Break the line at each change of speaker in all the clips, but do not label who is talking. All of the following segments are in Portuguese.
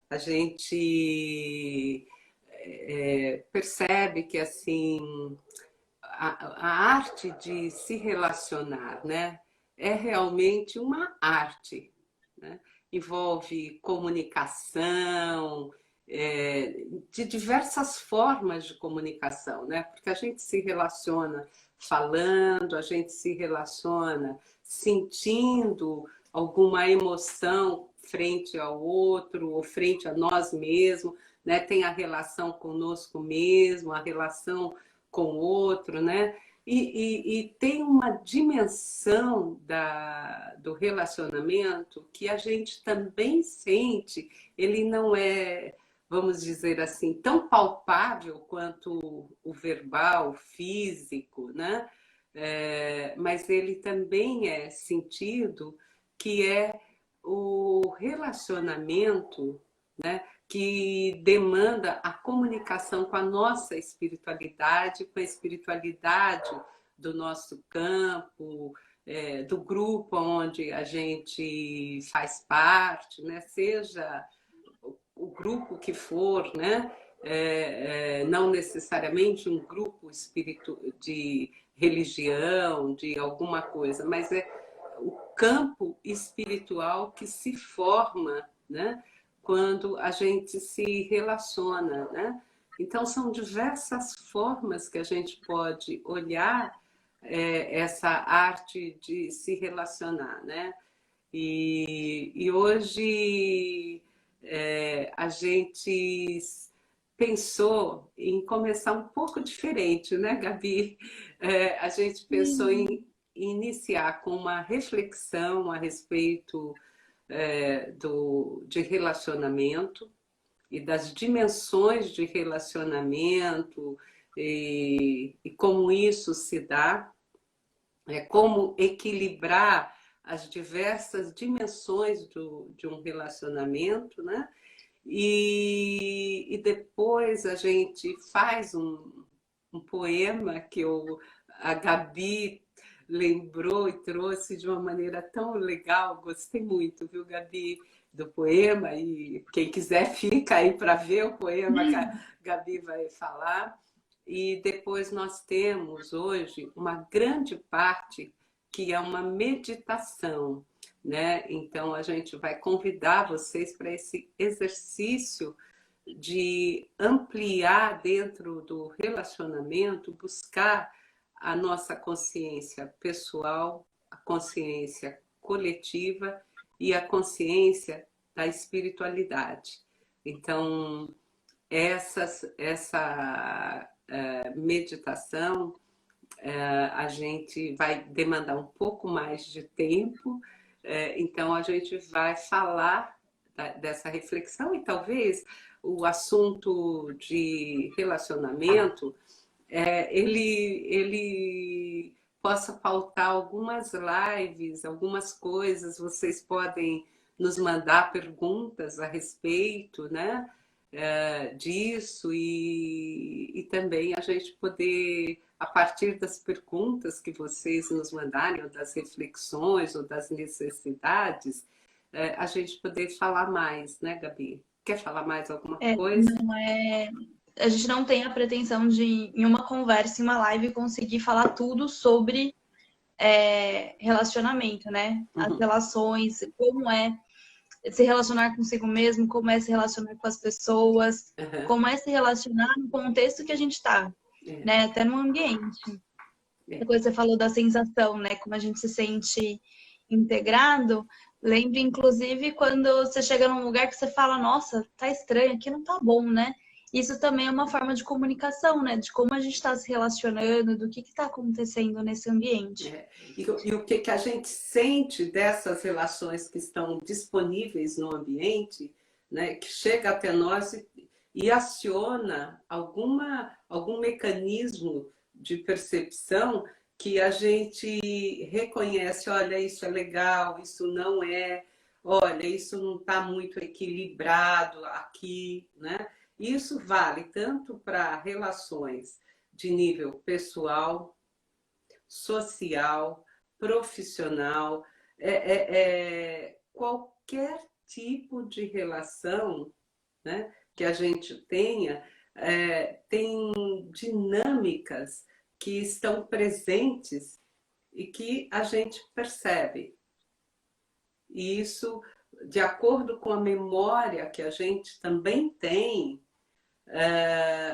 a gente percebe que assim a arte de se relacionar, né, é realmente uma arte, né? Envolve comunicação, de diversas formas de comunicação, né? Porque a gente se relaciona falando, a gente se relaciona sentindo alguma emoção frente ao outro ou frente a nós mesmos, né? Tem a relação conosco mesmo, a relação com o outro, né? E tem uma dimensão do relacionamento que a gente também sente, ele não é, vamos dizer assim, tão palpável quanto o verbal, o físico, né? Mas ele também é sentido, que é o relacionamento, né? Que demanda a comunicação com a nossa espiritualidade, com a espiritualidade do nosso campo, do grupo onde a gente faz parte, né? Seja o grupo que for, né? Não necessariamente um grupo de religião, de alguma coisa, mas é o campo espiritual que se forma, né? Quando a gente se relaciona, né? Então são diversas formas que a gente pode olhar essa arte de se relacionar, né? E hoje a gente pensou em começar um pouco diferente, né, Gabi? A gente pensou
Sim.
em iniciar com uma reflexão a respeito de relacionamento e das dimensões de relacionamento e como isso se dá, como equilibrar as diversas dimensões de um relacionamento, né? E depois a gente faz um poema que a Gabi lembrou e trouxe de uma maneira tão legal. Gostei muito, viu, Gabi, do poema. E quem quiser fica aí para ver o poema que a Gabi vai falar. E depois nós temos hoje uma grande parte que é uma meditação, né? Então a gente vai convidar vocês para esse exercício de ampliar dentro do relacionamento, buscar a nossa consciência pessoal, a consciência coletiva e a consciência da espiritualidade. Então, essa meditação a gente vai demandar um pouco mais de tempo, então a gente vai falar dessa reflexão e talvez o assunto de relacionamento ele possa pautar algumas lives, algumas coisas, vocês podem nos mandar perguntas a respeito, né, disso e também a gente poder, a partir das perguntas que vocês nos mandarem, ou das reflexões, ou das necessidades, a gente poder falar mais, né, Gabi? Quer falar mais alguma coisa?
Não é. A gente não tem a pretensão de, em uma conversa, em uma live, conseguir falar tudo sobre relacionamento, né? As
Uhum.
relações, como é se relacionar consigo mesmo, como é se relacionar com as pessoas,
Uhum.
como é se relacionar no contexto que a gente está,
É,
né? Até no ambiente.
é.
Depois você falou da sensação, né? Como a gente se sente integrado. Lembro, inclusive, quando você chega num lugar que você fala, nossa, tá estranho, aqui não tá bom, né? Isso também é uma forma de comunicação, né? De como a gente está se relacionando, do que está acontecendo nesse ambiente.
E o que, que a gente sente dessas relações que estão disponíveis no ambiente, né, que chega até nós e aciona algum mecanismo de percepção que a gente reconhece, olha, isso é legal, isso não é, olha, isso não está muito equilibrado aqui, né? Isso vale tanto para relações de nível pessoal, social, profissional, qualquer tipo de relação né, que a gente tenha, tem dinâmicas que estão presentes e que a gente percebe. E isso, de acordo com a memória que a gente também tem,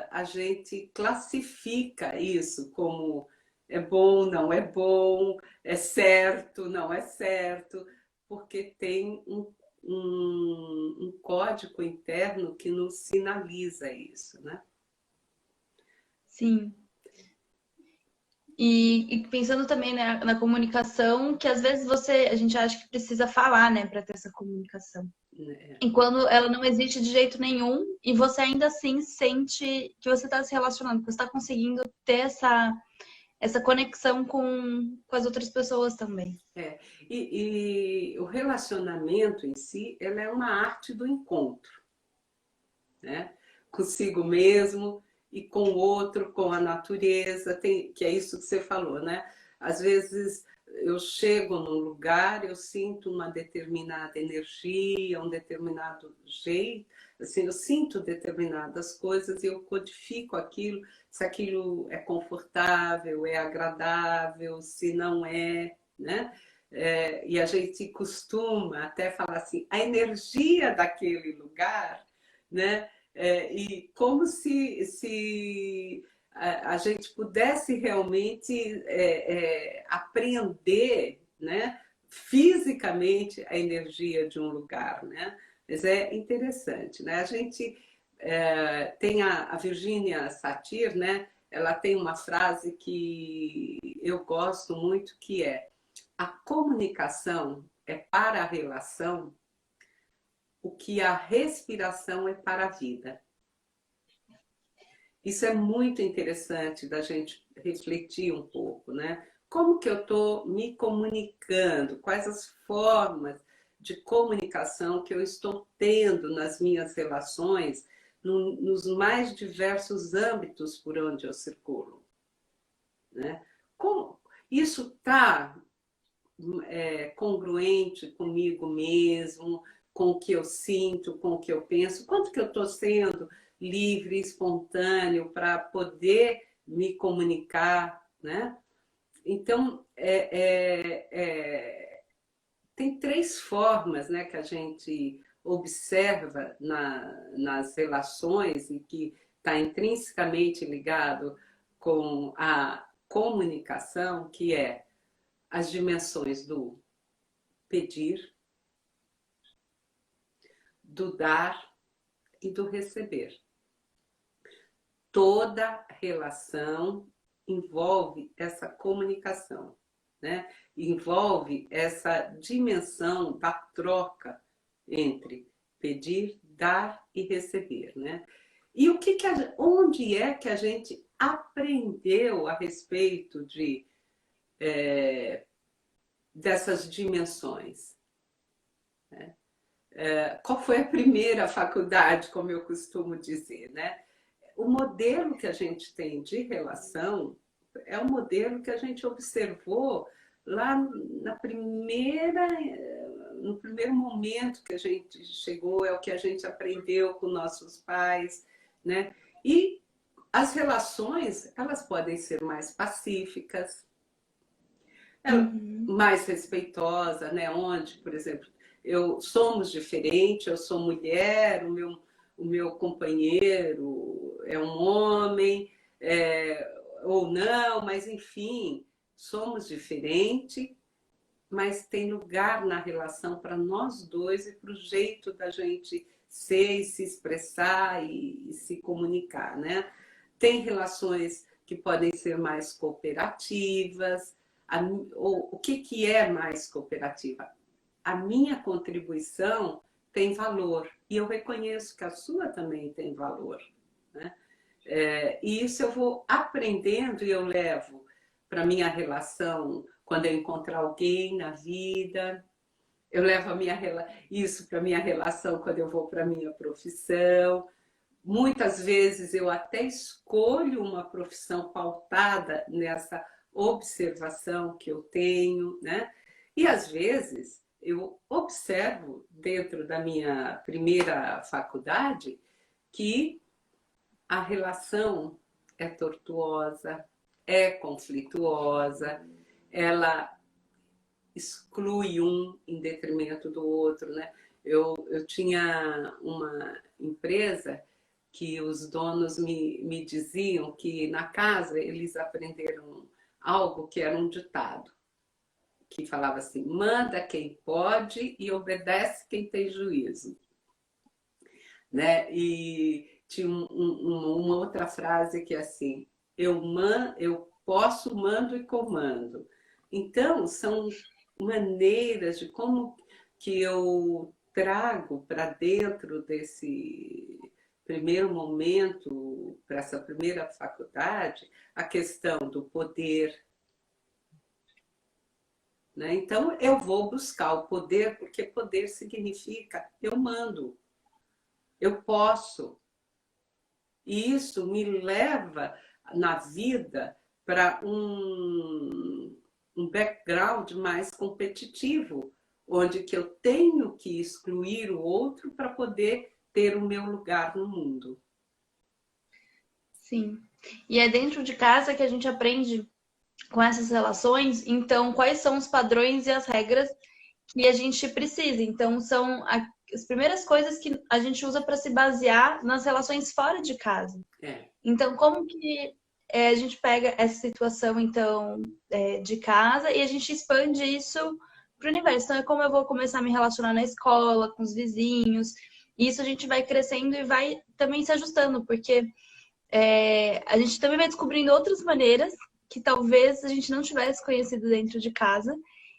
a gente classifica isso como é bom, não é bom, é certo, não é certo, porque tem um código interno que nos sinaliza isso, né?
Sim. E pensando também, né, na comunicação, que às vezes a gente acha que precisa falar, né, para ter essa comunicação.
É.
E quando ela não existe de jeito nenhum, e você ainda assim sente que você está se relacionando, que você está conseguindo ter essa conexão com as outras pessoas também.
É. E o relacionamento em si, ela é uma arte do encontro, né? Consigo mesmo e com o outro, com a natureza, que é isso que você falou, né? Às vezes eu chego num lugar, eu sinto uma determinada energia, um determinado jeito, assim, eu sinto determinadas coisas e eu codifico aquilo, se aquilo é confortável, é agradável, se não é, né? E a gente costuma até falar assim, a energia daquele lugar, né? E como se a gente pudesse realmente apreender, né, fisicamente a energia de um lugar, né? Mas é interessante, né? A gente tem a Virginia Satir, né? Ela tem uma frase que eu gosto muito, que é: a comunicação é para a relação o que a respiração é para a vida. Isso é muito interessante da gente refletir um pouco, né? Como que eu estou me comunicando? Quais as formas de comunicação que eu estou tendo nas minhas relações, nos mais diversos âmbitos por onde eu circulo, né? Como isso está congruente comigo mesmo, com o que eu sinto, com o que eu penso, quanto que eu estou sendo livre, espontâneo para poder me comunicar, né? Então, tem três formas, né, que a gente observa nas relações e que está intrinsecamente ligado com a comunicação, que é as dimensões do pedir, do dar e do receber. Toda relação envolve essa comunicação, né? Envolve essa dimensão da troca entre pedir, dar e receber, né? E onde é que a gente aprendeu a respeito dessas dimensões? Né? Qual foi a primeira faculdade, como eu costumo dizer, né? O modelo que a gente tem de relação é o modelo que a gente observou lá no primeiro momento que a gente chegou, é o que a gente aprendeu com nossos pais, né? E as relações, elas podem ser mais pacíficas,
Uhum.
mais respeitosa, né? Onde, por exemplo, somos diferentes, eu sou mulher, o meu companheiro é um homem, ou não, mas enfim, somos diferentes, mas tem lugar na relação para nós dois e para o jeito da gente ser e se expressar e se comunicar, né? Tem relações que podem ser mais cooperativas. O que é mais cooperativa? A minha contribuição tem valor e eu reconheço que a sua também tem valor, né? E isso eu vou aprendendo e eu levo para minha relação quando eu encontrar alguém na vida. Eu levo isso para minha relação quando eu vou para minha profissão. Muitas vezes eu até escolho uma profissão pautada nessa observação que eu tenho, né? E às vezes eu observo dentro da minha primeira faculdade que a relação é tortuosa, é conflituosa, ela exclui um em detrimento do outro, né? Eu tinha uma empresa que os donos me diziam que na casa eles aprenderam algo que era um ditado, que falava assim: manda quem pode e obedece quem tem juízo, né? E tinha uma outra frase que é assim: eu posso, mando e comando. Então, são maneiras de como que eu trago para dentro desse primeiro momento, para essa primeira faculdade, a questão do poder, né? Então, eu vou buscar o poder, porque poder significa eu mando, eu posso. E isso me leva na vida para um background mais competitivo, onde que eu tenho que excluir o outro para poder ter o meu lugar no mundo.
Sim. E é dentro de casa que a gente aprende com essas relações, então, quais são os padrões e as regras que a gente precisa. Então, são as primeiras coisas que a gente usa para se basear nas relações fora de casa.
É.
Então, como que a gente pega essa situação, então, de casa e a gente expande isso para o universo? Então, é como eu vou começar a me relacionar na escola, com os vizinhos. E isso a gente vai crescendo e vai também se ajustando, porque a gente também vai descobrindo outras maneiras que talvez a gente não tivesse conhecido dentro de casa.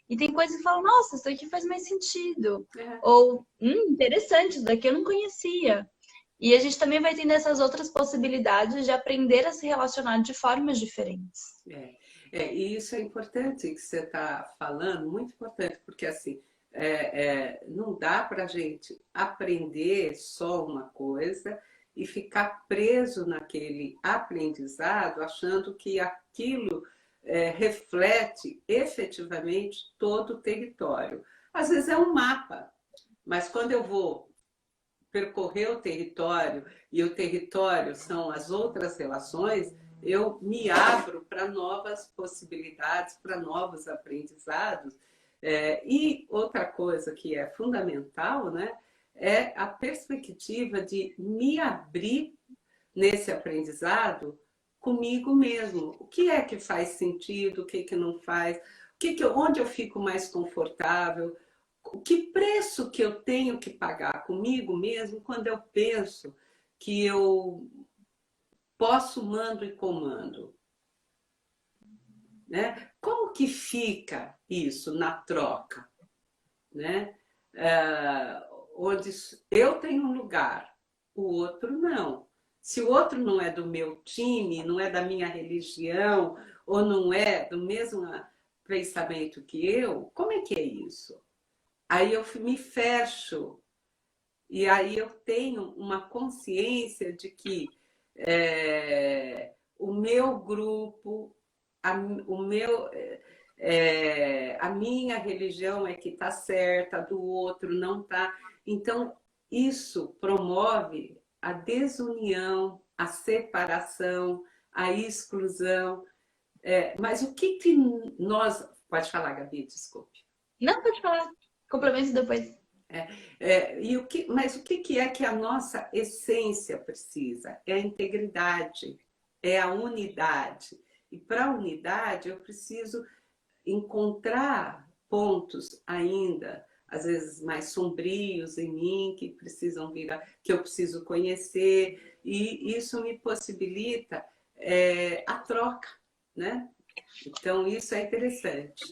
E tem coisas que falam, nossa, isso aqui faz mais sentido.
É.
Ou, interessante, isso daqui eu não conhecia. E a gente também vai tendo essas outras possibilidades de aprender a se relacionar de formas diferentes.
E isso é importante que você está falando, muito importante, porque assim, não dá para a gente aprender só uma coisa e ficar preso naquele aprendizado, achando que aquilo reflete efetivamente todo o território. Às vezes é um mapa, mas quando eu vou percorrer o território e o território são as outras relações, eu me abro para novas possibilidades, para novos aprendizados. E outra coisa que é fundamental, né, é a perspectiva de me abrir nesse aprendizado comigo mesmo. O que é que faz sentido, o que é que não faz, onde eu fico mais confortável, que preço que eu tenho que pagar comigo mesmo quando eu penso que eu posso, mando e comando, né? Como que fica isso na troca, né? Onde eu tenho um lugar, o outro não. Se o outro não é do meu time, não é da minha religião, ou não é do mesmo pensamento que eu, como é que é isso? Aí eu me fecho e aí eu tenho uma consciência de que o meu grupo, a minha religião é que está certa, do outro não está. Então, isso promove a desunião, a separação, a exclusão. Mas o que nós... Pode falar, Gabi, desculpe.
Não, pode falar. Complemento depois.
Mas o que é que a nossa essência precisa? É a integridade, é a unidade. E para a unidade eu preciso encontrar pontos ainda, às vezes mais sombrios em mim, que precisam vir, que eu preciso conhecer, e isso me possibilita a troca, né? Então isso é interessante.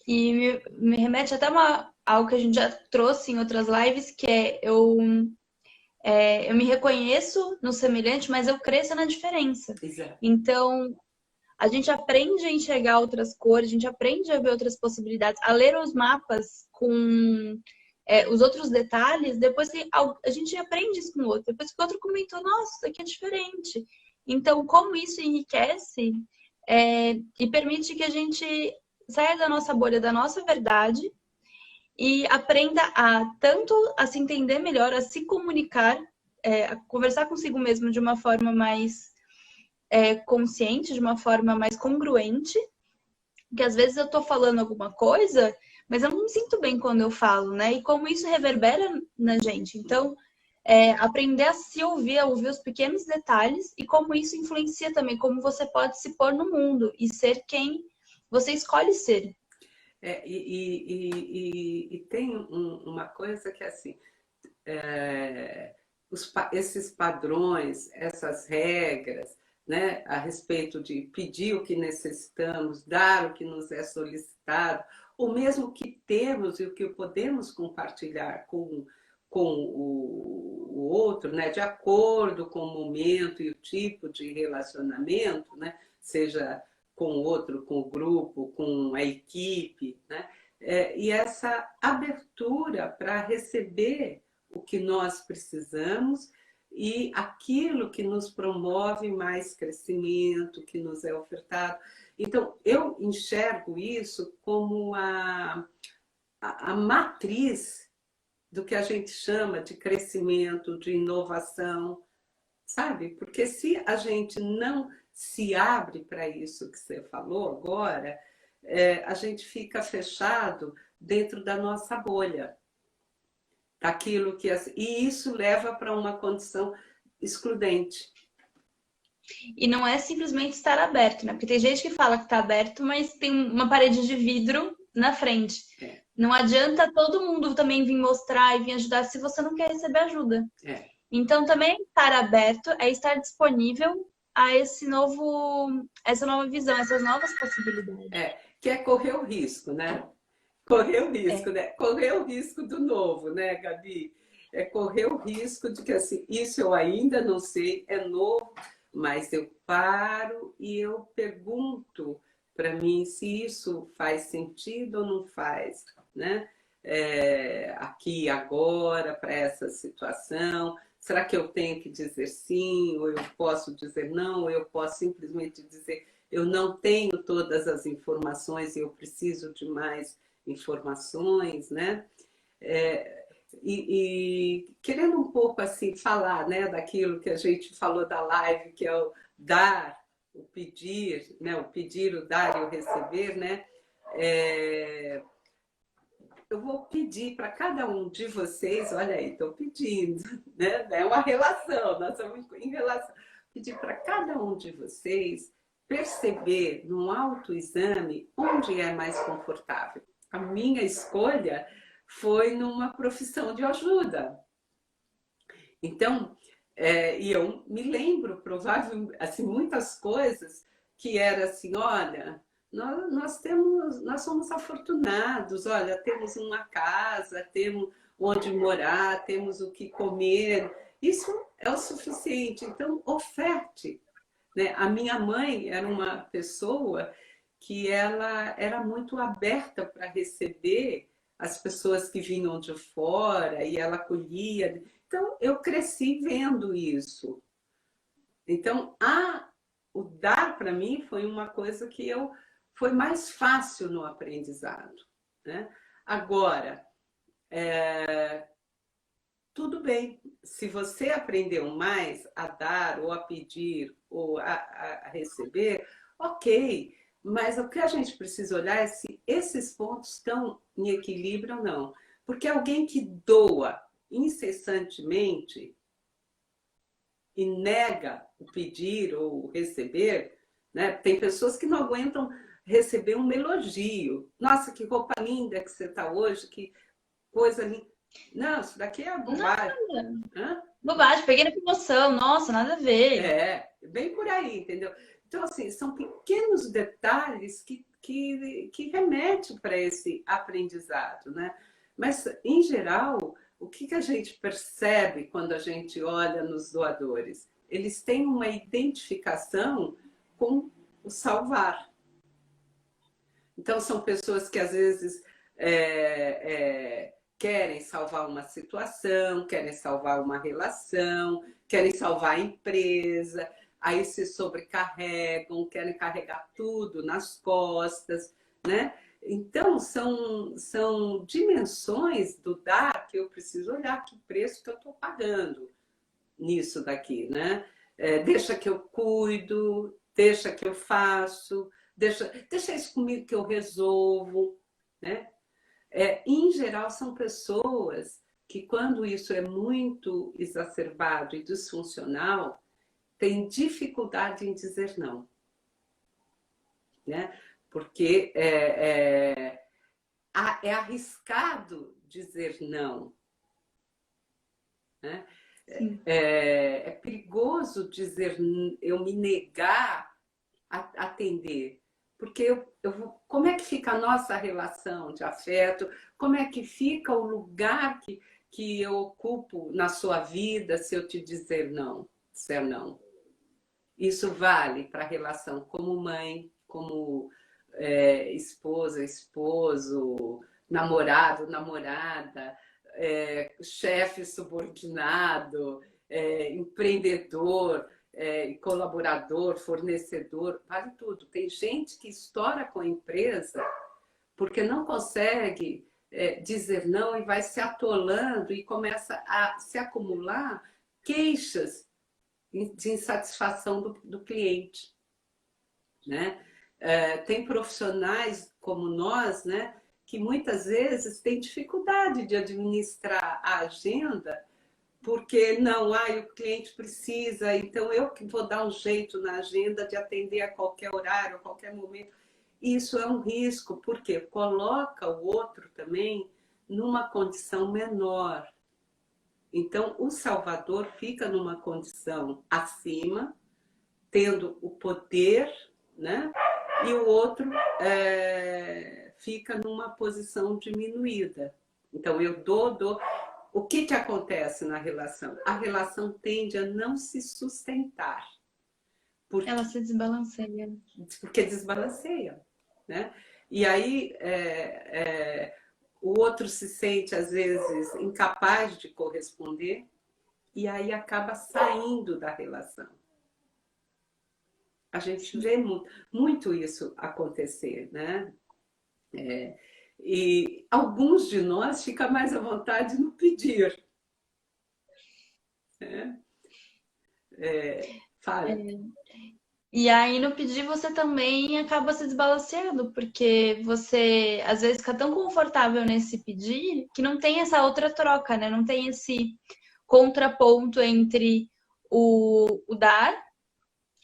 E me remete até algo que a gente já trouxe em outras lives, que eu me reconheço no semelhante, mas eu cresço na diferença.
Exato.
Então, a gente aprende a enxergar outras cores, a gente aprende a ver outras possibilidades, a ler os mapas com os outros detalhes, depois que a gente aprende isso com o outro. Depois que o outro comentou, nossa, isso aqui é diferente. Então, como isso enriquece e permite que a gente saia da nossa bolha, da nossa verdade, e aprenda a tanto a se entender melhor, a se comunicar, a conversar consigo mesmo de uma forma mais consciente, de uma forma mais congruente, que às vezes eu tô falando alguma coisa, mas eu não me sinto bem quando eu falo, né? E como isso reverbera na gente. Então, aprender a se ouvir, a ouvir os pequenos detalhes e como isso influencia também, como você pode se pôr no mundo e ser quem você escolhe ser.
E tem uma coisa que é assim, esses padrões, essas regras, né, a respeito de pedir o que necessitamos, dar o que nos é solicitado, ou mesmo o que temos e o que podemos compartilhar com o outro, né, de acordo com o momento e o tipo de relacionamento, né, seja com o outro, com o grupo, com a equipe, né, e essa abertura para receber o que nós precisamos e aquilo que nos promove mais crescimento, que nos é ofertado. Então, eu enxergo isso como a matriz do que a gente chama de crescimento, de inovação, sabe? Porque se a gente não se abre para isso que você falou agora, a gente fica fechado dentro da nossa bolha. Aquilo que e isso leva para uma condição excludente.
E não é simplesmente estar aberto, né? Porque tem gente que fala que está aberto, mas tem uma parede de vidro na frente. Não adianta todo mundo também vir mostrar e vir ajudar se você não quer receber ajuda. Então também estar aberto é estar disponível a essa nova visão, essas novas possibilidades.
Que é correr o risco, né? Correr o risco, né? Correr o risco do novo, né, Gabi? É correr o risco de que assim, isso eu ainda não sei, é novo, mas eu paro e eu pergunto para mim se isso faz sentido ou não faz, né? Aqui agora, para essa situação, será que eu tenho que dizer sim, ou eu posso dizer não, ou eu posso simplesmente dizer eu não tenho todas as informações e eu preciso de mais informações, né? E querendo um pouco assim falar, né, daquilo que a gente falou da live, que é o dar, o pedir, né, o pedir, o dar e o receber, né? Eu vou pedir para cada um de vocês, olha aí, estou pedindo, né? É uma relação, nós estamos em relação. Pedir para cada um de vocês perceber num autoexame onde é mais confortável. A minha escolha foi numa profissão de ajuda. Então, e eu me lembro, provavelmente, assim, muitas coisas que era assim, olha, nós somos afortunados, olha, temos uma casa, temos onde morar, temos o que comer, isso é o suficiente. Então, oferte. Né? A minha mãe era uma pessoa que ela era muito aberta para receber as pessoas que vinham de fora e ela acolhia. Então, eu cresci vendo isso. Então, o dar para mim foi uma coisa que foi mais fácil no aprendizado. Né? Agora, tudo bem, se você aprendeu mais a dar ou a pedir ou a receber, ok, mas o que a gente precisa olhar é se esses pontos estão em equilíbrio ou não. Porque alguém que doa incessantemente e nega o pedir ou o receber, né? Tem pessoas que não aguentam receber um elogio. Nossa, que roupa linda que você está hoje, que coisa linda. Não, isso daqui é bobagem.
Bobagem, peguei na promoção, nossa, nada a ver.
Bem por aí, entendeu? Então, assim, são pequenos detalhes que remetem para esse aprendizado, né? Mas, em geral, o que a gente percebe quando a gente olha nos doadores? Eles têm uma identificação com o salvar. Então, são pessoas que, às vezes, querem salvar uma situação, querem salvar uma relação, querem salvar a empresa, aí se sobrecarregam, querem carregar tudo nas costas, né? Então, são dimensões do dar que eu preciso olhar que preço que eu estou pagando nisso daqui, né? Deixa que eu cuido, deixa que eu faço, deixa isso comigo que eu resolvo, né? Em geral, são pessoas que, quando isso é muito exacerbado e disfuncional, têm dificuldade em dizer não, né? Porque é arriscado dizer não, né? É perigoso dizer, eu me negar a atender, porque como é que fica a nossa relação de afeto, como é que fica o lugar que eu ocupo na sua vida se eu te dizer não, disser não. Isso vale para a relação como mãe, como esposa, esposo, namorado, namorada, chefe subordinado, empreendedor, colaborador, fornecedor, vale tudo. Tem gente que estoura com a empresa porque não consegue dizer não e vai se atolando e começa a se acumular queixas de insatisfação do cliente, né? Tem profissionais como nós, né, que muitas vezes têm dificuldade de administrar a agenda porque não, o cliente precisa, então eu que vou dar um jeito na agenda de atender a qualquer horário, a qualquer momento. Isso é um risco, porque coloca o outro também numa condição menor. Então, o salvador fica numa condição acima, tendo o poder, né? E o outro fica numa posição diminuída. Então, eu dou. O que acontece na relação? A relação tende a não se sustentar.
Ela se desbalanceia.
Porque desbalanceia, né? E aí o outro se sente, às vezes, incapaz de corresponder e aí acaba saindo da relação. A gente vê muito isso acontecer, né? E alguns de nós ficam mais à vontade no pedir. Fala.
E aí, no pedir, você também acaba se desbalanceando, porque você, às vezes, fica tão confortável nesse pedir que não tem essa outra troca, né? Não tem esse contraponto entre o dar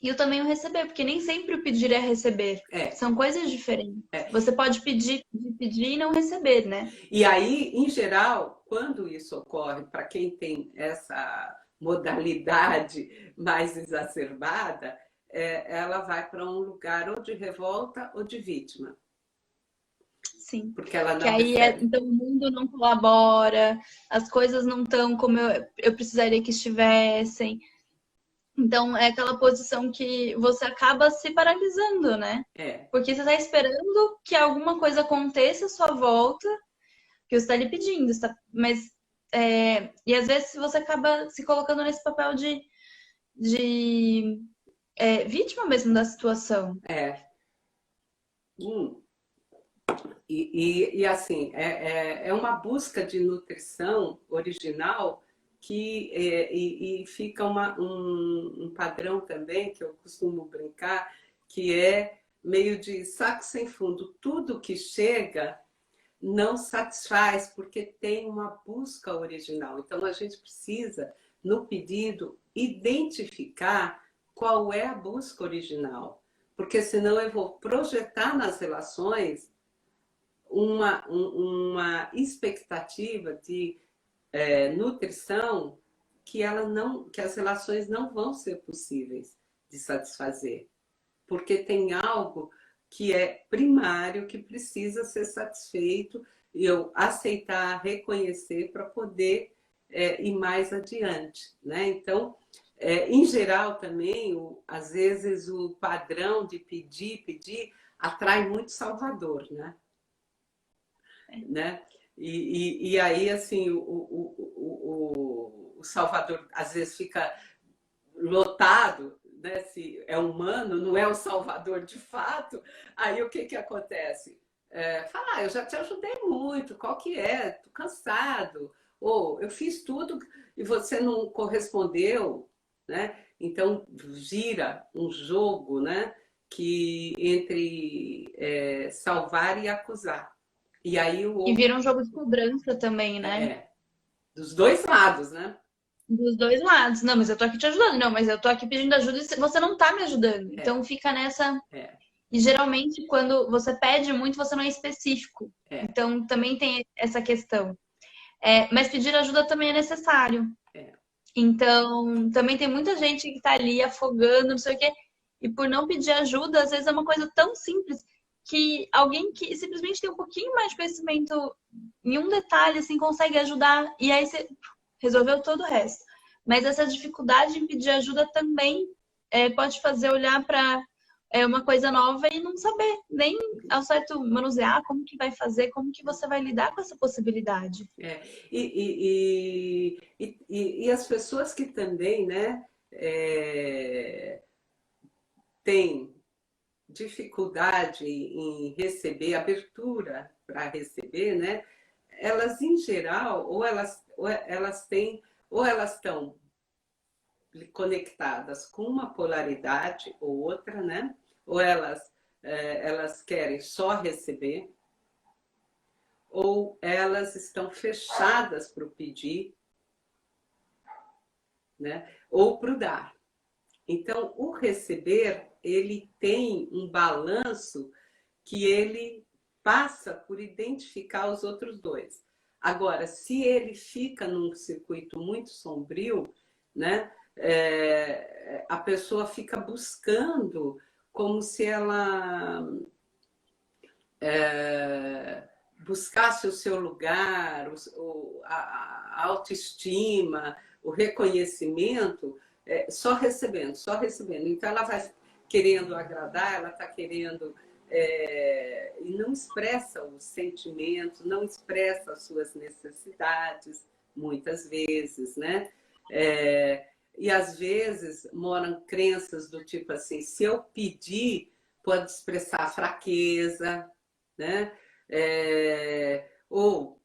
e também o receber, porque nem sempre o pedir é receber. São coisas diferentes. Você pode pedir e não receber, né?
E aí, em geral, quando isso ocorre, para quem tem essa modalidade mais exacerbada, ela vai para um lugar ou de revolta ou de vítima.
Sim.
Porque ela não
que aí então o mundo não colabora, as coisas não estão como eu precisaria que estivessem. Então é aquela posição que você acaba se paralisando, né? Porque você está esperando que alguma coisa aconteça à sua volta, que você está lhe pedindo, mas e às vezes você acaba se colocando nesse papel de vítima mesmo da situação.
E assim, é uma busca de nutrição original e fica um padrão também, que eu costumo brincar, que é meio de saco sem fundo. Tudo que chega não satisfaz, porque tem uma busca original. Então, a gente precisa, no pedido, identificar qual é a busca original, porque senão eu vou projetar nas relações uma expectativa de nutrição que as relações não vão ser possíveis de satisfazer, porque tem algo que é primário, que precisa ser satisfeito, e eu aceitar, reconhecer para poder ir mais adiante, né? Então, em geral também, às vezes o padrão de pedir atrai muito salvador, né? Né? E aí, assim, o Salvador às vezes fica lotado, né? Se é humano, não é o Salvador de fato, aí o que acontece? falar, eu já te ajudei muito, qual que é? Tô cansado. Ou eu fiz tudo e você não correspondeu, né? Então gira um jogo, né? Que entre salvar e acusar. E aí o
E
outro
vira um jogo de cobrança também, né?
é dos dois lados, né?
Dos dois lados. Não, mas eu tô aqui te ajudando. Não, mas eu tô aqui pedindo ajuda e você não tá me ajudando.
É,
Então fica nessa.
é,
E geralmente, quando você pede muito, você não é específico.
é,
Então também tem essa questão. Mas pedir ajuda também é necessário.
é.
Então, também tem muita gente que tá ali afogando, não sei o quê. E por não pedir ajuda, às vezes é uma coisa tão simples que alguém que simplesmente tem um pouquinho mais de conhecimento em um detalhe, assim, consegue ajudar. E aí você resolveu todo o resto. Mas essa dificuldade em pedir ajuda também pode fazer olhar para uma coisa nova e não saber nem ao certo manusear como que vai fazer, como que você vai lidar com essa possibilidade.
É. E as pessoas que também, né, têm dificuldade em receber, abertura para receber, né, elas em geral, ou elas estão conectadas com uma polaridade ou outra, né? Ou elas querem só receber, ou elas estão fechadas para o pedir, né? Ou para o dar. Então, o receber, ele tem um balanço que ele passa por identificar os outros dois. Agora, se ele fica num circuito muito sombrio, né, a pessoa fica buscando como se ela buscasse o seu lugar, a autoestima, o reconhecimento, só recebendo, só recebendo. Então, ela vai querendo agradar, ela está querendo. E não expressa os sentimentos, não expressa as suas necessidades, muitas vezes, né? E às vezes moram crenças do tipo assim: se eu pedir, pode expressar fraqueza, né? Ou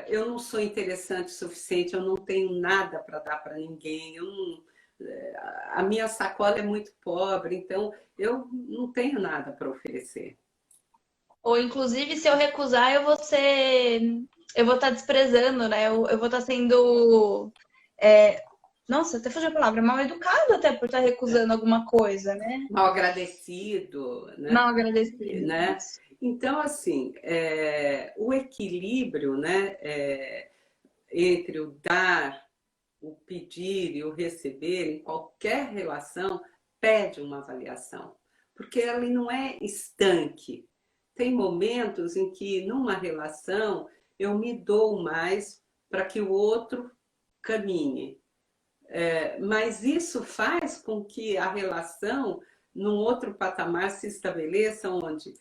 eu não sou interessante o suficiente, eu não tenho nada para dar para ninguém, a minha sacola é muito pobre, então eu não tenho nada para oferecer.
Ou, inclusive, se eu recusar, eu vou estar desprezando, né? Eu vou estar sendo. Nossa, até fugiu a palavra, mal educado até por estar recusando alguma coisa, né?
Mal agradecido, né?
Mal agradecido.
Né? Então, assim, o equilíbrio, né, entre o dar, o pedir e o receber, em qualquer relação, pede uma avaliação, porque ela não é estanque. Tem momentos em que, numa relação, eu me dou mais para que o outro caminhe. Mas isso faz com que a relação, num outro patamar, se estabeleça onde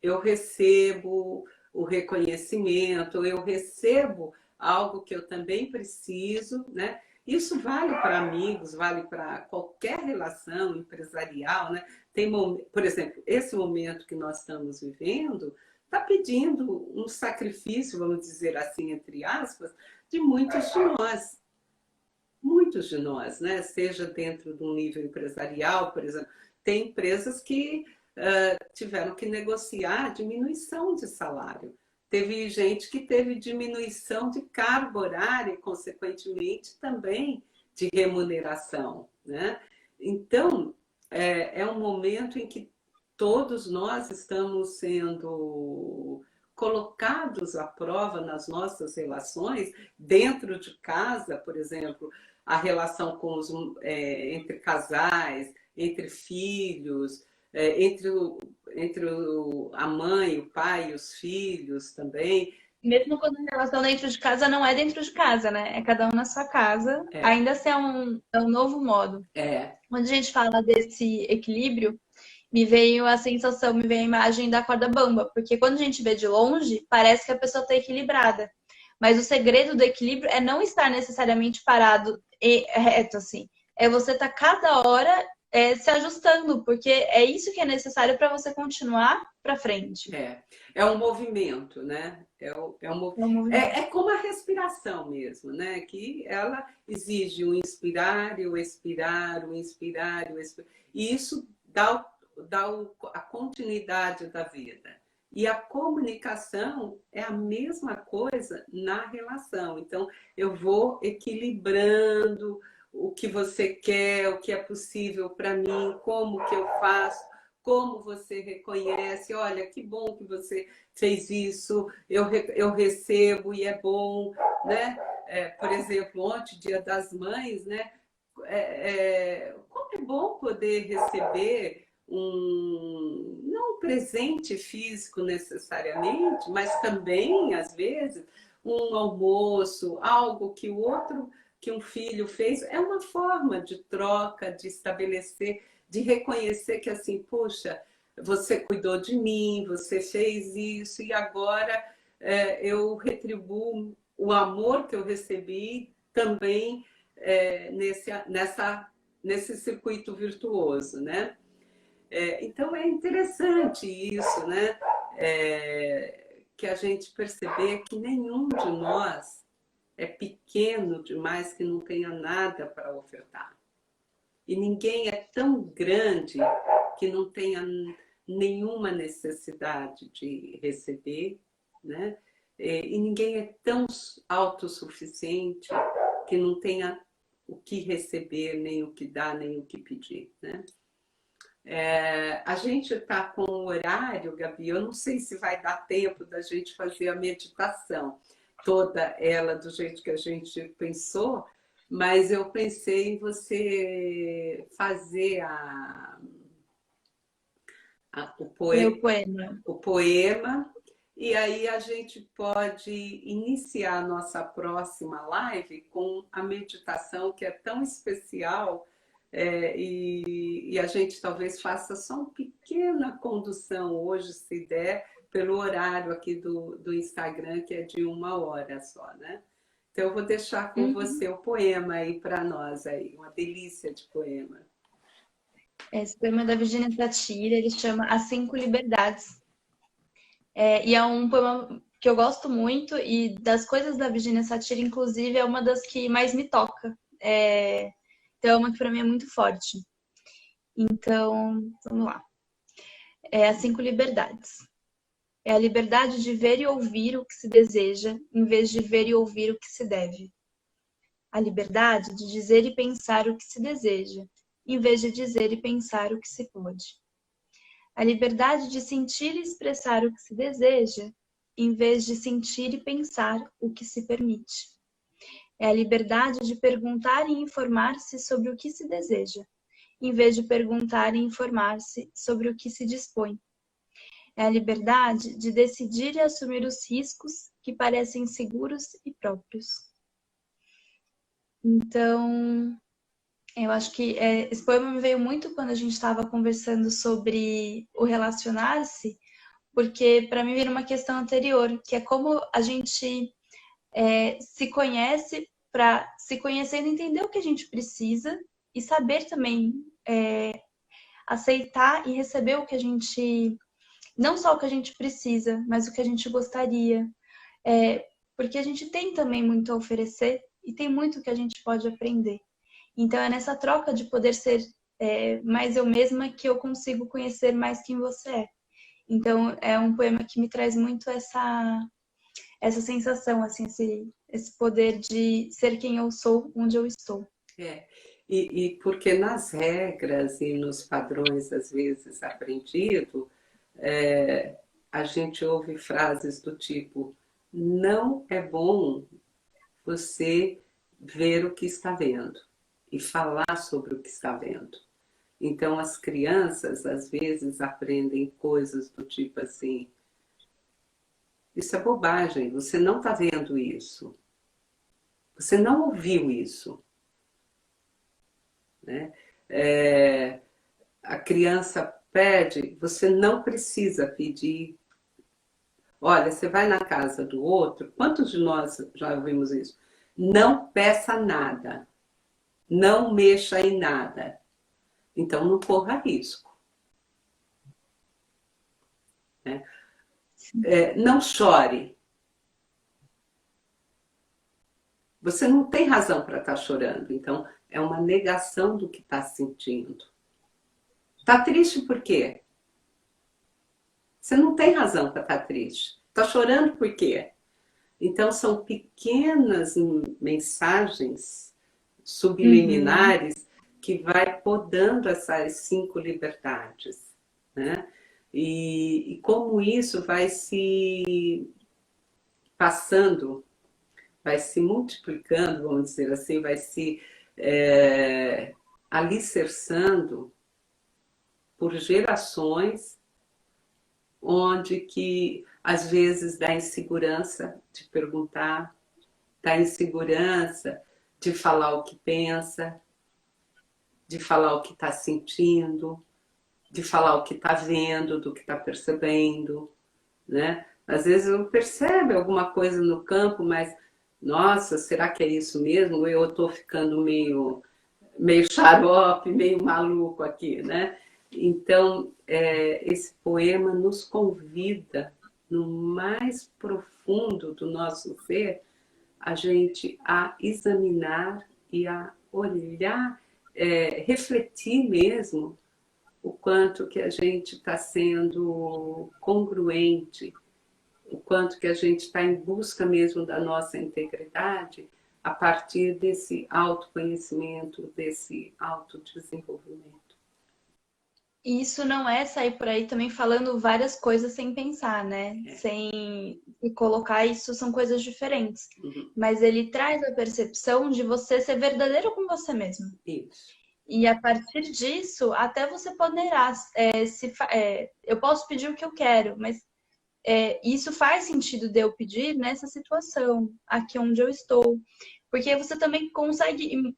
eu recebo o reconhecimento, eu recebo algo que eu também preciso, né? Isso vale para amigos, vale para qualquer relação empresarial, né? Por exemplo, esse momento que nós estamos vivendo está pedindo um sacrifício, vamos dizer assim, entre aspas, de muitos de nós, né? Seja dentro de um nível empresarial, por exemplo, tem empresas que tiveram que negociar a diminuição de salário. Teve gente que teve diminuição de carga horária e, consequentemente, também de remuneração, né? Então, um momento em que todos nós estamos sendo colocados à prova nas nossas relações, dentro de casa, por exemplo, a relação entre casais, entre filhos, entre a mãe, o pai e os filhos também.
Mesmo quando a relação dentro de casa não é dentro de casa, né? É cada um na sua casa. Ainda assim é um novo modo. Quando a gente fala desse equilíbrio, me veio a sensação, me veio a imagem da corda bamba. Porque quando a gente vê de longe, parece que a pessoa está equilibrada. Mas o segredo do equilíbrio é não estar necessariamente parado e reto, assim. É você estar cada hora se ajustando, porque é isso que é necessário para você continuar para frente.
É um movimento, né?
É um movimento.
É como a respiração mesmo, né? Que ela exige o inspirar e o expirar, o inspirar e o expirar. E isso dá a continuidade da vida. E a comunicação é a mesma coisa na relação. Então, eu vou equilibrando o que você quer, o que é possível para mim, como que eu faço, como você reconhece, olha, que bom que você fez isso, eu recebo e é bom, né? Por exemplo, ontem, Dia das Mães, né? Como é bom poder receber não um presente físico necessariamente, mas também, às vezes, um almoço, algo que um filho fez, é uma forma de troca, de estabelecer, de reconhecer que assim, puxa, você cuidou de mim, você fez isso, e agora eu retribuo o amor que eu recebi também nesse circuito virtuoso, né? Então é interessante isso, né? Que a gente perceber que nenhum de nós é pequeno demais que não tenha nada para ofertar. E ninguém é tão grande que não tenha nenhuma necessidade de receber, né? E ninguém é tão autossuficiente que não tenha o que receber, nem o que dar, nem o que pedir, né? A gente está com o horário, Gabi, eu não sei se vai dar tempo da gente fazer a meditação, toda ela do jeito que a gente pensou, mas eu pensei em você fazer
Meu poema.
o poema, e aí a gente pode iniciar a nossa próxima live com a meditação que é tão especial, e a gente talvez faça só uma pequena condução hoje, se der, pelo horário aqui do Instagram, que é de 1 hora só, né? Então eu vou deixar com você o poema aí para nós aí, uma delícia de poema.
Esse poema é da Virginia Satir, ele chama As Cinco Liberdades. E é um poema que eu gosto muito, e das coisas da Virginia Satir, inclusive, é uma das que mais me toca. Então é uma que para mim é muito forte. Então, vamos lá. As Cinco Liberdades. É a liberdade de ver e ouvir o que se deseja, em vez de ver e ouvir o que se deve. A liberdade de dizer e pensar o que se deseja, em vez de dizer e pensar o que se pode. A liberdade de sentir e expressar o que se deseja, em vez de sentir e pensar o que se permite. É a liberdade de perguntar e informar-se sobre o que se deseja, em vez de perguntar e informar-se sobre o que se dispõe. É a liberdade de decidir e assumir os riscos que parecem seguros e próprios. Então, eu acho que esse poema me veio muito quando a gente estava conversando sobre o relacionar-se, porque para mim vira uma questão anterior, que é como a gente se conhece para se conhecendo, entender o que a gente precisa e saber também aceitar e receber o que a gente, não só o que a gente precisa, mas o que a gente gostaria. Porque a gente tem também muito a oferecer e tem muito que a gente pode aprender. Então é nessa troca de poder ser mais eu mesma que eu consigo conhecer mais quem você é. Então é um poema que me traz muito essa sensação, assim, esse poder de ser quem eu sou, onde eu estou.
E porque nas regras e nos padrões, às vezes, aprendido, a gente ouve frases do tipo: não é bom você ver o que está vendo e falar sobre o que está vendo. Então, as crianças, às vezes, aprendem coisas do tipo assim: isso é bobagem, você não está vendo isso, você não ouviu isso. Né? A criança pede, você não precisa pedir. Olha, você vai na casa do outro, quantos de nós já ouvimos isso? Não peça nada, não mexa em nada. Então não corra risco. Né? Não chore. Você não tem razão para estar chorando, então é uma negação do que está sentindo. Está triste por quê? Você não tem razão para estar triste. Está chorando por quê? Então são pequenas mensagens subliminares que vai podando essas 5 liberdades, né? E como isso vai se passando, vai se multiplicando, vamos dizer assim, vai se alicerçando por gerações, onde que às vezes dá insegurança de perguntar, dá insegurança de falar o que pensa, de falar o que está sentindo, de falar o que está vendo, do que está percebendo, né? Às vezes eu percebo alguma coisa no campo, mas nossa, será que é isso mesmo? Ou eu estou ficando meio xarope, meio maluco aqui, né? Então, esse poema nos convida, no mais profundo do nosso ser, a gente a examinar e a olhar, refletir mesmo o quanto que a gente está sendo congruente, o quanto que a gente está em busca mesmo da nossa integridade a partir desse autoconhecimento, desse autodesenvolvimento.
Isso não é sair por aí também falando várias coisas sem pensar, né? Sem colocar isso, são coisas diferentes. Mas ele traz a percepção de você ser verdadeiro com você mesmo.
Isso.
E a partir disso, até você ponderar. Eu posso pedir o que eu quero, mas isso faz sentido de eu pedir nessa situação, aqui onde eu estou. Porque você também consegue.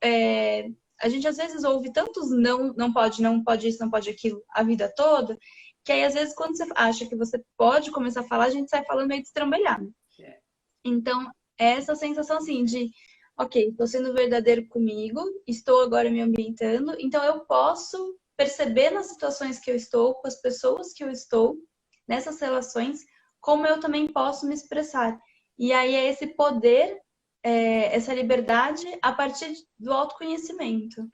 A gente às vezes ouve tantos não, não pode isso, não pode aquilo, a vida toda, que aí às vezes quando você acha que você pode começar a falar, a gente sai falando meio destrambelhado. Então, essa sensação assim de, ok, estou sendo verdadeiro comigo, estou agora me ambientando, então eu posso perceber nas situações que eu estou, com as pessoas que eu estou, nessas relações, como eu também posso me expressar. E aí é esse poder, essa liberdade a partir do autoconhecimento.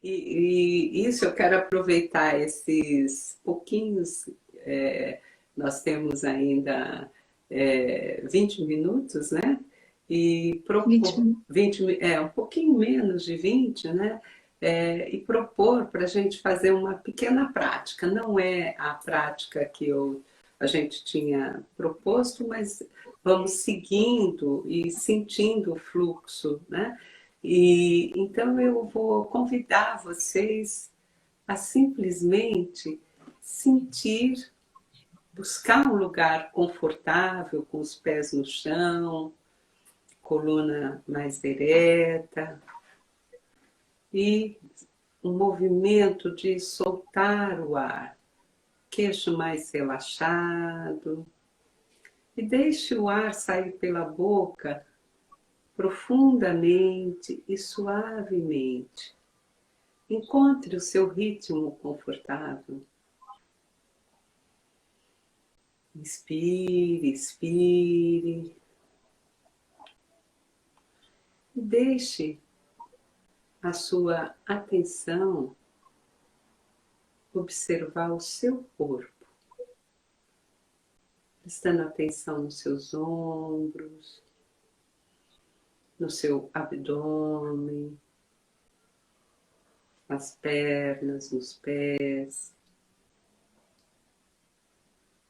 E isso eu quero aproveitar esses pouquinhos, nós temos ainda 20 minutos, né? E propor 20, um pouquinho menos de 20, né? E propor para a gente fazer uma pequena prática. Não é a prática que a gente tinha proposto, mas vamos seguindo e sentindo o fluxo, né? E então eu vou convidar vocês a simplesmente sentir, buscar um lugar confortável, com os pés no chão, coluna mais ereta, e um movimento de soltar o ar, queixo mais relaxado, e deixe o ar sair pela boca profundamente e suavemente. Encontre o seu ritmo confortável. Inspire, expire. E deixe a sua atenção observar o seu corpo, prestando atenção nos seus ombros, no seu abdômen, nas pernas, nos pés.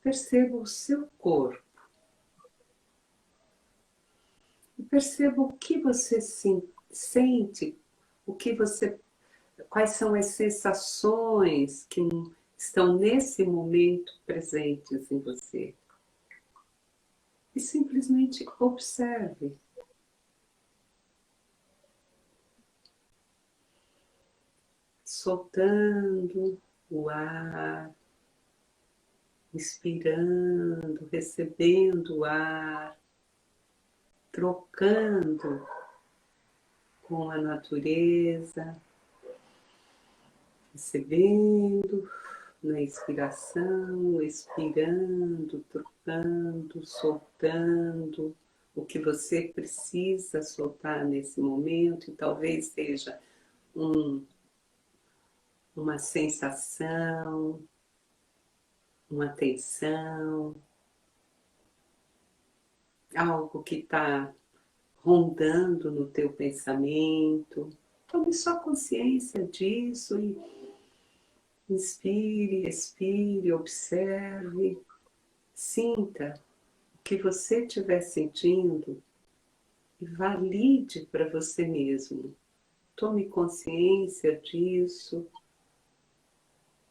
Perceba o seu corpo. E perceba o que você sente, quais são as sensações que estão nesse momento presentes em você. E simplesmente observe. Soltando o ar, inspirando, recebendo o ar, trocando com a natureza, recebendo na expiração, expirando, trocando, soltando o que você precisa soltar nesse momento, e talvez seja uma sensação, uma tensão, algo que está rondando no teu pensamento. Tome só consciência disso e inspire, expire, observe, sinta o que você estiver sentindo e valide para você mesmo. Tome consciência disso.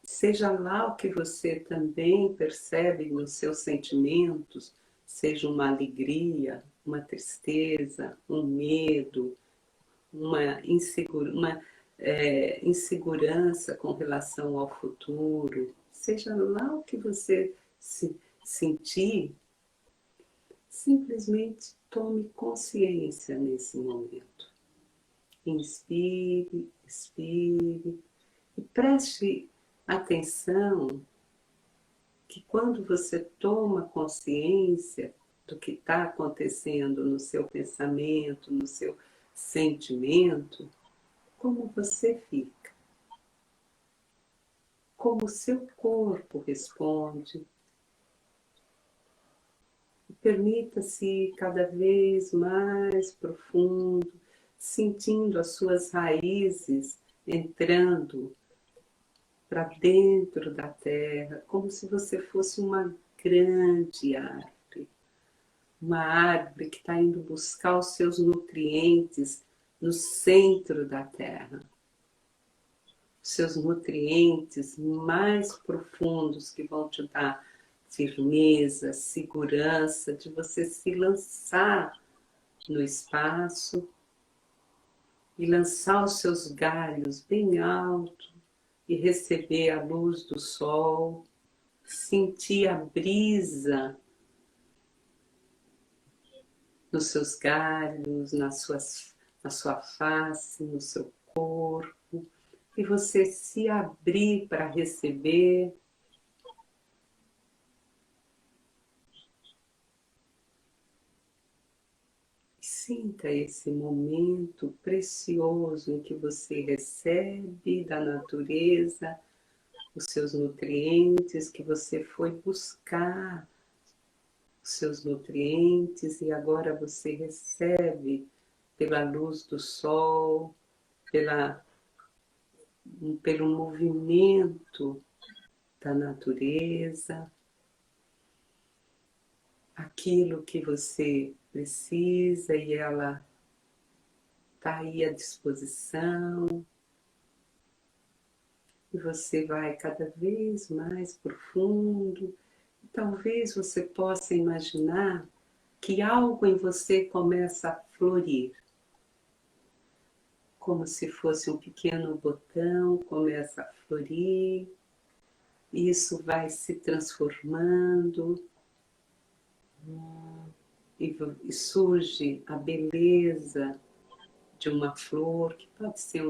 Seja lá o que você também percebe nos seus sentimentos, seja uma alegria, uma tristeza, um medo, uma insegurança com relação ao futuro, seja lá o que você sentir, simplesmente tome consciência nesse momento. Inspire, expire e preste atenção que quando você toma consciência do que está acontecendo no seu pensamento, no seu sentimento, como você fica, como o seu corpo responde. Permita-se ir cada vez mais profundo, sentindo as suas raízes entrando para dentro da terra, como se você fosse uma grande árvore. Uma árvore que está indo buscar os seus nutrientes no centro da terra. Os seus nutrientes mais profundos que vão te dar firmeza, segurança de você se lançar no espaço e lançar os seus galhos bem alto e receber a luz do sol, sentir a brisa nos seus galhos, na sua face, no seu corpo, e você se abrir para receber. Sinta esse momento precioso em que você recebe da natureza os seus nutrientes, que você foi buscar os seus nutrientes e agora você recebe pela luz do sol, pelo movimento da natureza, aquilo que você precisa e ela está aí à disposição. E você vai cada vez mais profundo. E talvez você possa imaginar que algo em você começa a florir. Como se fosse um pequeno botão, começa a florir. E isso vai se transformando. E surge a beleza de uma flor, que pode ser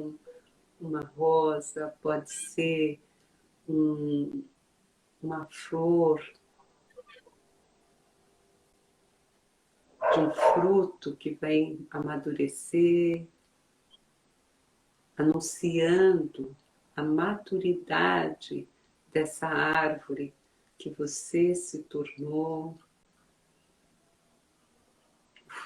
uma rosa, pode ser uma flor de um fruto que vem amadurecer, anunciando a maturidade dessa árvore que você se tornou,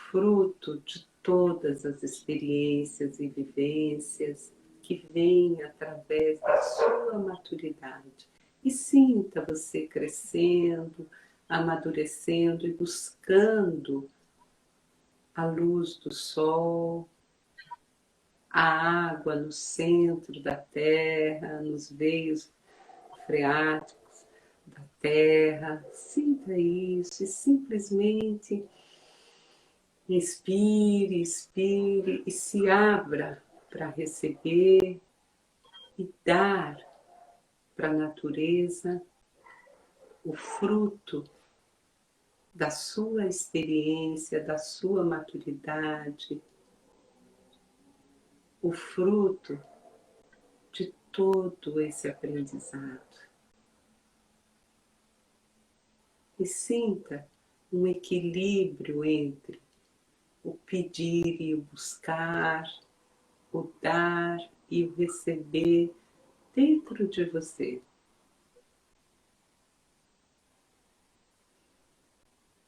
fruto de todas as experiências e vivências que vêm através da sua maturidade. E sinta você crescendo, amadurecendo e buscando a luz do sol, a água no centro da terra, nos veios freáticos da terra. Sinta isso e simplesmente inspire, expire e se abra para receber e dar para a natureza o fruto da sua experiência, da sua maturidade, o fruto de todo esse aprendizado. E sinta um equilíbrio entre o pedir e o buscar, o dar e o receber dentro de você.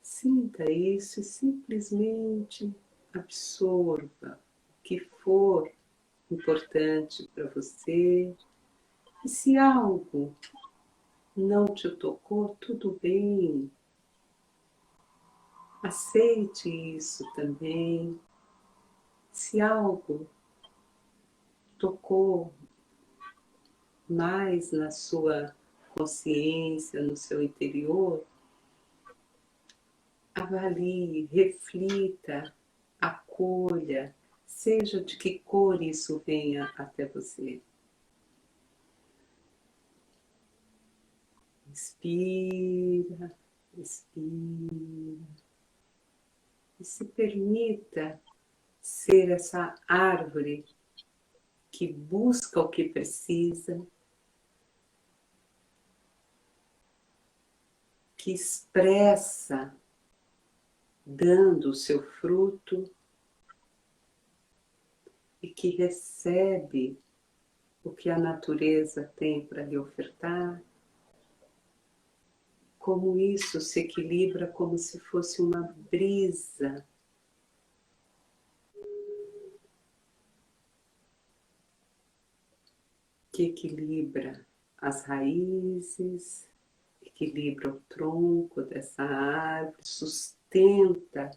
Sinta isso e simplesmente absorva o que for importante para você. E se algo não te tocou, tudo bem. Aceite isso também. Se algo tocou mais na sua consciência, no seu interior, avalie, reflita, acolha, seja de que cor isso venha até você. Inspira, expira. E se permita ser essa árvore que busca o que precisa, que expressa, dando o seu fruto, e que recebe o que a natureza tem para lhe ofertar. Como isso se equilibra como se fosse uma brisa que equilibra as raízes, equilibra o tronco dessa árvore, sustenta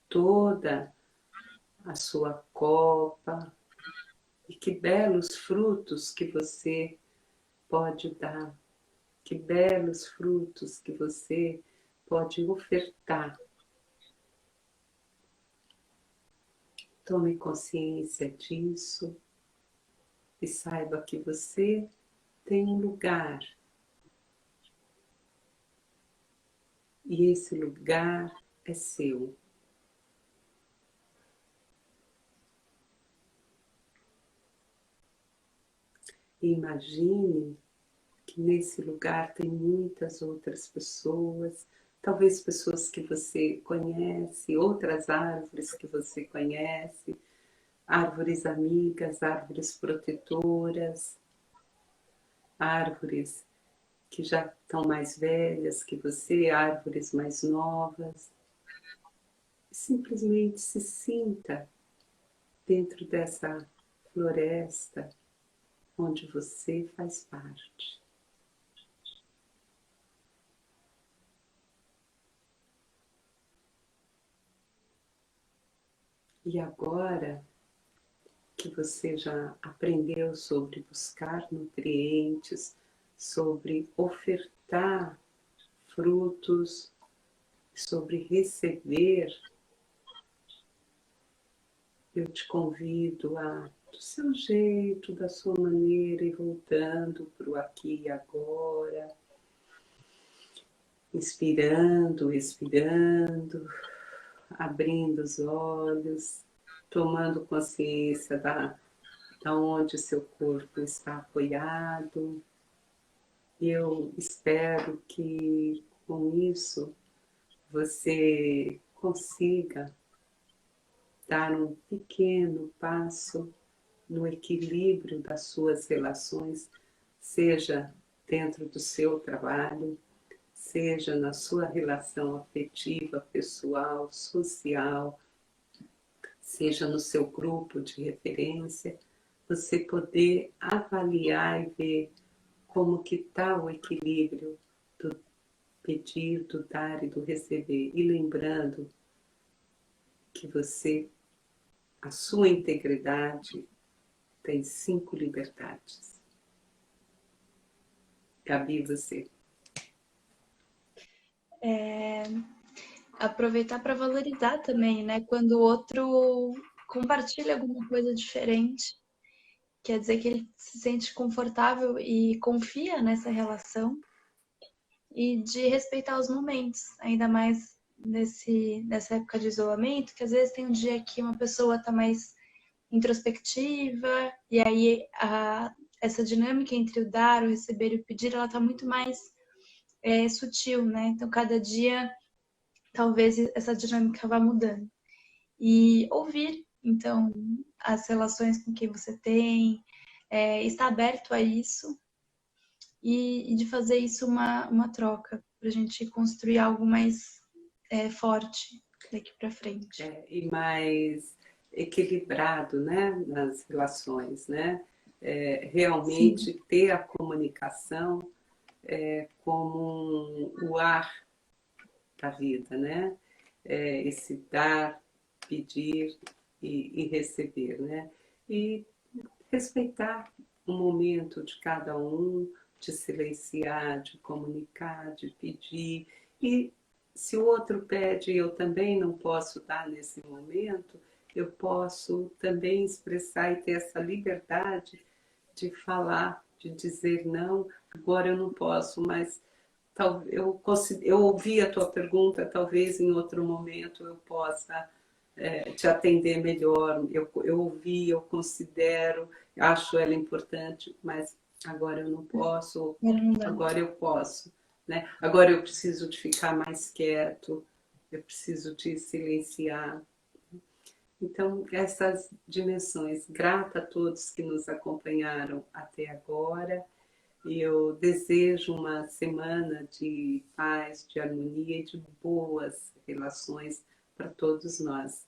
toda a sua copa. E que belos frutos que você pode dar, que belos frutos que você pode ofertar. Tome consciência disso e saiba que você tem um lugar. E esse lugar é seu. E imagine que nesse lugar tem muitas outras pessoas, talvez pessoas que você conhece, outras árvores que você conhece, árvores amigas, árvores protetoras, árvores que já estão mais velhas que você, árvores mais novas. Simplesmente se sinta dentro dessa floresta onde você faz parte. E agora que você já aprendeu sobre buscar nutrientes, sobre ofertar frutos, sobre receber, eu te convido a, do seu jeito, da sua maneira, ir voltando para o aqui e agora, inspirando, expirando, abrindo os olhos, tomando consciência da onde seu corpo está apoiado. E eu espero que com isso você consiga dar um pequeno passo no equilíbrio das suas relações, seja dentro do seu trabalho, seja na sua relação afetiva, pessoal, social, seja no seu grupo de referência, você poder avaliar e ver como que está o equilíbrio do pedir, do dar e do receber. E lembrando que você, a sua integridade, tem 5 liberdades. Gabi, você.
Aproveitar para valorizar também, né? Quando o outro compartilha alguma coisa diferente, quer dizer que ele se sente confortável e confia nessa relação, e de respeitar os momentos, ainda mais nessa época de isolamento, que às vezes tem um dia que uma pessoa está mais introspectiva, e aí essa dinâmica entre o dar, o receber e o pedir, ela está muito mais sutil, né? Então, cada dia, talvez essa dinâmica vá mudando. E ouvir, então, as relações com quem você tem, estar aberto a isso e de fazer isso uma troca, para a gente construir algo mais forte daqui para frente.
E mais equilibrado, né, nas relações, né? Realmente
Sim.
ter a comunicação como o ar da vida, né? Esse dar, pedir e receber, né? E respeitar o momento de cada um, de silenciar, de comunicar, de pedir. E se o outro pede e eu também não posso dar nesse momento, eu posso também expressar e ter essa liberdade de falar, de dizer não, agora eu não posso, mas eu ouvi a tua pergunta, talvez em outro momento eu possa te atender melhor. Eu ouvi, eu considero, acho ela importante, mas agora eu não posso, agora eu posso. Né? Agora eu preciso de ficar mais quieto, eu preciso de silenciar. Então, essas dimensões, grata a todos que nos acompanharam até agora. E eu desejo uma semana de paz, de harmonia e de boas relações para todos nós.